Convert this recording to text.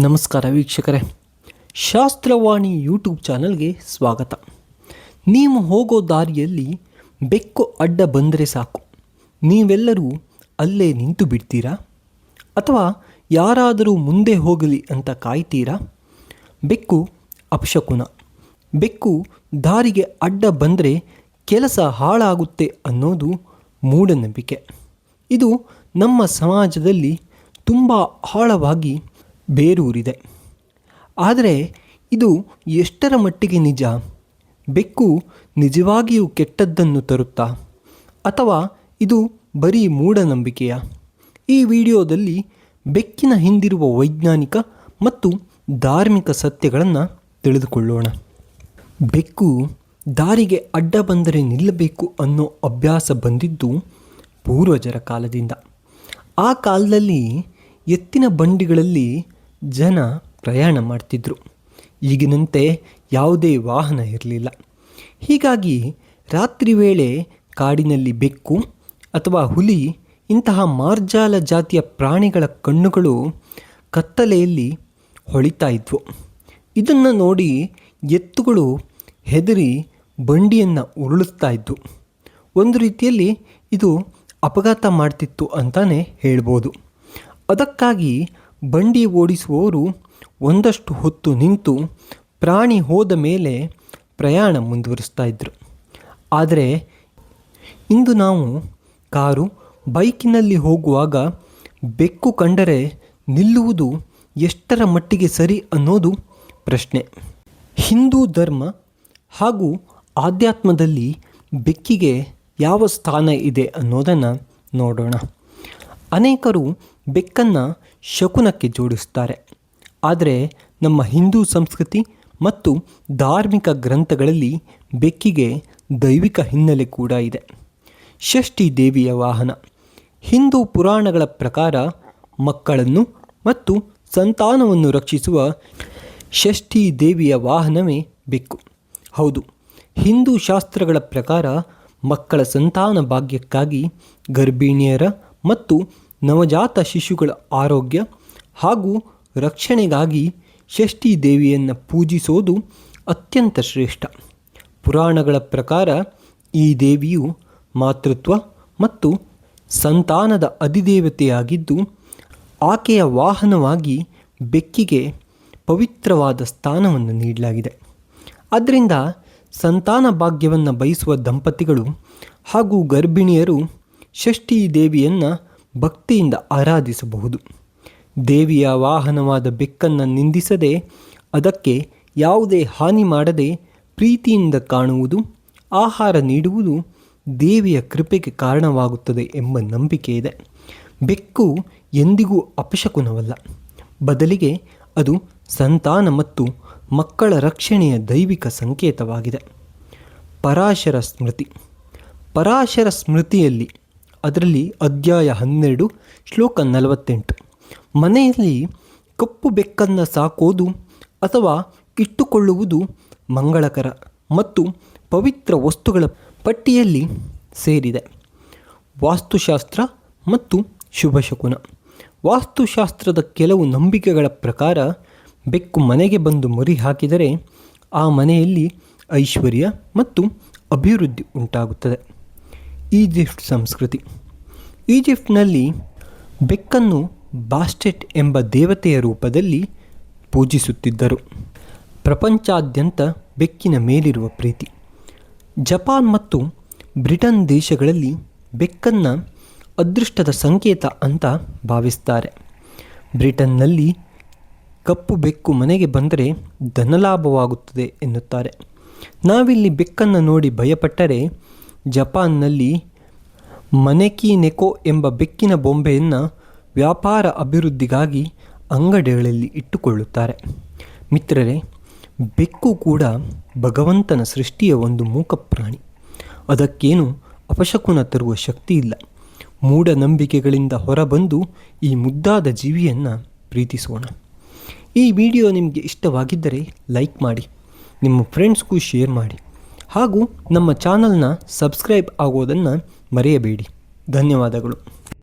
ನಮಸ್ಕಾರ ವೀಕ್ಷಕರೇ, ಶಾಸ್ತ್ರವಾಣಿ ಯೂಟ್ಯೂಬ್ ಚಾನಲ್ಗೆ ಸ್ವಾಗತ. ನೀವು ಹೋಗೋ ದಾರಿಯಲ್ಲಿ ಬೆಕ್ಕು ಅಡ್ಡ ಬಂದರೆ ಸಾಕು, ನೀವೆಲ್ಲರೂ ಅಲ್ಲೇ ನಿಂತು ಬಿಡ್ತೀರಾ? ಅಥವಾ ಯಾರಾದರೂ ಮುಂದೆ ಹೋಗಲಿ ಅಂತ ಕಾಯ್ತೀರಾ? ಬೆಕ್ಕು ಅಪಶಕುನ. ಬೆಕ್ಕು ದಾರಿಗೆ ಅಡ್ಡ ಬಂದರೆ ಕೆಲಸ ಹಾಳಾಗುತ್ತೆ ಅನ್ನೋದು ಮೂಢನಂಬಿಕೆ. ಇದು ನಮ್ಮ ಸಮಾಜದಲ್ಲಿ ತುಂಬ ಆಳವಾಗಿ ಬೇರೂರಿದೆ. ಆದರೆ ಇದು ಎಷ್ಟರ ಮಟ್ಟಿಗೆ ನಿಜ? ಬೆಕ್ಕು ನಿಜವಾಗಿಯೂ ಕೆಟ್ಟದ್ದನ್ನು ತರುತ್ತಾ, ಅಥವಾ ಇದು ಬರೀ ಮೂಢನಂಬಿಕೆಯ? ಈ ವಿಡಿಯೋದಲ್ಲಿ ಬೆಕ್ಕಿನ ಹಿಂದಿರುವ ವೈಜ್ಞಾನಿಕ ಮತ್ತು ಧಾರ್ಮಿಕ ಸತ್ಯಗಳನ್ನು ತಿಳಿದುಕೊಳ್ಳೋಣ. ಬೆಕ್ಕು ದಾರಿಗೆ ಅಡ್ಡ ಬಂದರೆ ನಿಲ್ಲಬೇಕು ಅನ್ನೋ ಅಭ್ಯಾಸ ಬಂದಿದ್ದು ಪೂರ್ವಜರ ಕಾಲದಿಂದ. ಆ ಕಾಲದಲ್ಲಿ ಎತ್ತಿನ ಬಂಡಿಗಳಲ್ಲಿ ಜನ ಪ್ರಯಾಣ ಮಾಡ್ತಿದ್ರು. ಈಗಿನಂತೆ ಯಾವುದೇ ವಾಹನ ಇರಲಿಲ್ಲ. ಹೀಗಾಗಿ ರಾತ್ರಿ ವೇಳೆ ಕಾಡಿನಲ್ಲಿ ಬೆಕ್ಕು ಅಥವಾ ಹುಲಿ ಇಂತಹ ಮಾರ್ಜಾಲ ಜಾತಿಯ ಪ್ರಾಣಿಗಳ ಕಣ್ಣುಗಳು ಕತ್ತಲೆಯಲ್ಲಿ ಹೊಳಿತಾ ಇದ್ವು. ಇದನ್ನು ನೋಡಿ ಎತ್ತುಗಳು ಹೆದರಿ ಬಂಡಿಯನ್ನು ಉರುಳಿಸ್ತಾ ಇದ್ವು. ಒಂದು ರೀತಿಯಲ್ಲಿ ಇದು ಅಪಘಾತ ಮಾಡ್ತಿತ್ತು ಅಂತಲೇ ಹೇಳ್ಬೋದು. ಅದಕ್ಕಾಗಿ ಬಂಡಿ ಓಡಿಸುವವರು ಒಂದಷ್ಟು ಹೊತ್ತು ನಿಂತು ಪ್ರಾಣಿ ಹೋದ ಮೇಲೆ ಪ್ರಯಾಣ ಮುಂದುವರಿಸ್ತಾ ಇದ್ದರು. ಆದರೆ ಇಂದು ನಾವು ಕಾರು, ಬೈಕಿನಲ್ಲಿ ಹೋಗುವಾಗ ಬೆಕ್ಕು ಕಂಡರೆ ನಿಲ್ಲುವುದು ಎಷ್ಟರ ಮಟ್ಟಿಗೆ ಸರಿ ಅನ್ನೋದು ಪ್ರಶ್ನೆ. ಹಿಂದೂ ಧರ್ಮ ಹಾಗೂ ಆಧ್ಯಾತ್ಮದಲ್ಲಿ ಬೆಕ್ಕಿಗೆ ಯಾವ ಸ್ಥಾನ ಇದೆ ಅನ್ನೋದನ್ನು ನೋಡೋಣ. ಅನೇಕರು ಬೆಕ್ಕನ್ನು ಶಕುನಕ್ಕೆ ಜೋಡಿಸ್ತಾರೆ. ಆದರೆ ನಮ್ಮ ಹಿಂದೂ ಸಂಸ್ಕೃತಿ ಮತ್ತು ಧಾರ್ಮಿಕ ಗ್ರಂಥಗಳಲ್ಲಿ ಬೆಕ್ಕಿಗೆ ದೈವಿಕ ಹಿನ್ನೆಲೆ ಕೂಡ ಇದೆ. ಷಷ್ಠಿ ದೇವಿಯ ವಾಹನ. ಹಿಂದೂ ಪುರಾಣಗಳ ಪ್ರಕಾರ ಮಕ್ಕಳನ್ನು ಮತ್ತು ಸಂತಾನವನ್ನು ರಕ್ಷಿಸುವ ಷಷ್ಠಿ ದೇವಿಯ ವಾಹನವೇ ಬೆಕ್ಕು. ಹೌದು, ಹಿಂದೂ ಶಾಸ್ತ್ರಗಳ ಪ್ರಕಾರ ಮಕ್ಕಳ ಸಂತಾನ ಭಾಗ್ಯಕ್ಕಾಗಿ ಗರ್ಭಿಣಿಯರ ಮತ್ತು ನವಜಾತ ಶಿಶುಗಳ ಆರೋಗ್ಯ ಹಾಗೂ ರಕ್ಷಣೆಗಾಗಿ ಷಷ್ಠಿ ದೇವಿಯನ್ನು ಪೂಜಿಸೋದು ಅತ್ಯಂತ ಶ್ರೇಷ್ಠ. ಪುರಾಣಗಳ ಪ್ರಕಾರ ಈ ದೇವಿಯು ಮಾತೃತ್ವ ಮತ್ತು ಸಂತಾನದ ಅಧಿದೇವತೆಯಾಗಿದ್ದು, ಆಕೆಯ ವಾಹನವಾಗಿ ಬೆಕ್ಕಿಗೆ ಪವಿತ್ರವಾದ ಸ್ಥಾನವನ್ನು ನೀಡಲಾಗಿದೆ. ಆದ್ದರಿಂದ ಸಂತಾನ ಭಾಗ್ಯವನ್ನು ಬಯಸುವ ದಂಪತಿಗಳು ಹಾಗೂ ಗರ್ಭಿಣಿಯರು ಷಷ್ಠಿ ದೇವಿಯನ್ನು ಭಕ್ತಿಯಿಂದ ಆರಾಧಿಸಬಹುದು. ದೇವಿಯ ವಾಹನವಾದ ಬೆಕ್ಕನ್ನು ನಿಂದಿಸದೆ, ಅದಕ್ಕೆ ಯಾವುದೇ ಹಾನಿ ಮಾಡದೆ ಪ್ರೀತಿಯಿಂದ ಕಾಣುವುದು, ಆಹಾರ ನೀಡುವುದು ದೇವಿಯ ಕೃಪೆಗೆ ಕಾರಣವಾಗುತ್ತದೆ ಎಂಬ ನಂಬಿಕೆ ಇದೆ. ಬೆಕ್ಕು ಎಂದಿಗೂ ಅಪಶಕುನವಲ್ಲ, ಬದಲಿಗೆ ಅದು ಸಂತಾನ ಮತ್ತು ಮಕ್ಕಳ ರಕ್ಷಣೆಯ ದೈವಿಕ ಸಂಕೇತವಾಗಿದೆ. ಪರಾಶರ ಸ್ಮೃತಿ. ಪರಾಶರ ಸ್ಮೃತಿಯಲ್ಲಿ ಅದರಲ್ಲಿ ಅಧ್ಯಾಯ 12 ಶ್ಲೋಕ 48, ಮನೆಯಲ್ಲಿ ಕಪ್ಪು ಬೆಕ್ಕನ್ನು ಸಾಕೋದು ಅಥವಾ ಇಟ್ಟುಕೊಳ್ಳುವುದು ಮಂಗಳಕರ ಮತ್ತು ಪವಿತ್ರ ವಸ್ತುಗಳ ಪಟ್ಟಿಯಲ್ಲಿ ಸೇರಿದೆ. ವಾಸ್ತುಶಾಸ್ತ್ರ ಮತ್ತು ಶುಭಶಕುನ. ವಾಸ್ತುಶಾಸ್ತ್ರದ ಕೆಲವು ನಂಬಿಕೆಗಳ ಪ್ರಕಾರ ಬೆಕ್ಕು ಮನೆಗೆ ಬಂದು ಮರಿ ಹಾಕಿದರೆ ಆ ಮನೆಯಲ್ಲಿ ಐಶ್ವರ್ಯ ಮತ್ತು ಅಭಿವೃದ್ಧಿ ಉಂಟಾಗುತ್ತದೆ. ಈಜಿಪ್ಟ್ ಸಂಸ್ಕೃತಿ. ಈಜಿಪ್ಟ್ನಲ್ಲಿ ಬೆಕ್ಕನ್ನು ಬಾಸ್ಟೆಟ್ ಎಂಬ ದೇವತೆಯ ರೂಪದಲ್ಲಿ ಪೂಜಿಸುತ್ತಿದ್ದರು. ಪ್ರಪಂಚಾದ್ಯಂತ ಬೆಕ್ಕಿನ ಮೇಲಿರುವ ಪ್ರೀತಿ. ಜಪಾನ್ ಮತ್ತು ಬ್ರಿಟನ್ ದೇಶಗಳಲ್ಲಿ ಬೆಕ್ಕನ್ನು ಅದೃಷ್ಟದ ಸಂಕೇತ ಅಂತ ಭಾವಿಸ್ತಾರೆ. ಬ್ರಿಟನ್ನಲ್ಲಿ ಕಪ್ಪು ಬೆಕ್ಕು ಮನೆಗೆ ಬಂದರೆ ಧನಲಾಭವಾಗುತ್ತದೆ ಎನ್ನುತ್ತಾರೆ. ನಾವಿಲ್ಲಿ ಬೆಕ್ಕನ್ನು ನೋಡಿ ಭಯಪಟ್ಟರೆ, ಜಪಾನ್ನಲ್ಲಿ ಮನೆಕಿ ನೆಕೋ ಎಂಬ ಬೆಕ್ಕಿನ ಬೊಂಬೆಯನ್ನು ವ್ಯಾಪಾರ ಅಭಿವೃದ್ಧಿಗಾಗಿ ಅಂಗಡಿಗಳಲ್ಲಿ ಇಟ್ಟುಕೊಳ್ಳುತ್ತಾರೆ. ಮಿತ್ರರೇ, ಬೆಕ್ಕು ಕೂಡ ಭಗವಂತನ ಸೃಷ್ಟಿಯ ಒಂದು ಮೂಕ ಪ್ರಾಣಿ. ಅದಕ್ಕೇನು ಅಪಶಕುನ ತರುವ ಶಕ್ತಿ ಇಲ್ಲ. ಮೂಢನಂಬಿಕೆಗಳಿಂದ ಹೊರಬಂದು ಈ ಮುದ್ದಾದ ಜೀವಿಯನ್ನು ಪ್ರೀತಿಸೋಣ. ಈ ವಿಡಿಯೋ ನಿಮಗೆ ಇಷ್ಟವಾಗಿದ್ದರೆ ಲೈಕ್ ಮಾಡಿ, ನಿಮ್ಮ ಫ್ರೆಂಡ್ಸ್ಗೂ ಶೇರ್ ಮಾಡಿ, ಹಾಗೂ ನಮ್ಮ ಚಾನಲ್ನ ಸಬ್ಸ್ಕ್ರೈಬ್ ಆಗೋದನ್ನು ಮರೆಯಬೇಡಿ. ಧನ್ಯವಾದಗಳು.